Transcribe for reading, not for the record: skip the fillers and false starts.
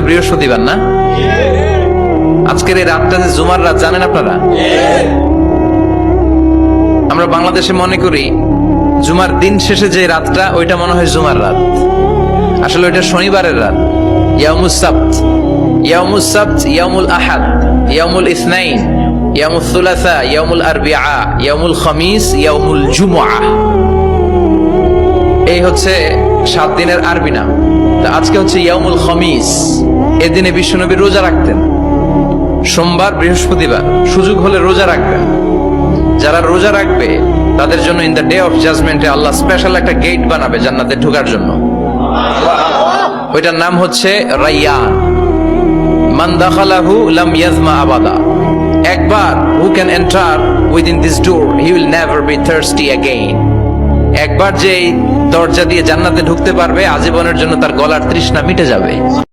আজকে বৃহস্পতিবার না? আজকের এই রাতটা যে জুমার রাত জানেন আপনারা? আমরা বাংলাদেশে মনে করি জুমার দিন শেষে যে রাতটা ওইটা মনে হয় জুমার রাত, আসলে ওইটা শনিবারের রাত। ইয়াউমুস সাবত, ইয়াউমুস সাবত, ইয়াউমুল আহাদ, ইয়াউমুল ইসনাইন, ইয়াউমুল সুলাসা, ইয়াউমুল আরবিআ, ইয়াউমুল খামিস, ইয়াউমুল জুমআ। এই হচ্ছে 7 দিনের আরবি নাম। তা আজকে হচ্ছে ইয়াউমুল খামিস। এদিনে বিশ্বনবী রোজা রাখতেন, সোমবার বৃহস্পতিবার সুযোগ হলে রোজা রাখবেন। যারা রোজা রাখবে তাদের জন্য ইন দ্য ডে অফ জাজমেন্টে আল্লাহ স্পেশাল একটা গেট বানাবে জান্নাতে ঢোকার জন্য। ওইটার নাম হচ্ছে রাইয়ান। মান দাখালাহু লাম ইয়াজমা আবাদা। একবার who can enter within this door he will never be thirsty again. একবার যে দরজা দিয়ে জান্নাতে ঢুকতে পারবে আজীবনের জন্য তার গলার তৃষ্ণা মিটে যাবে।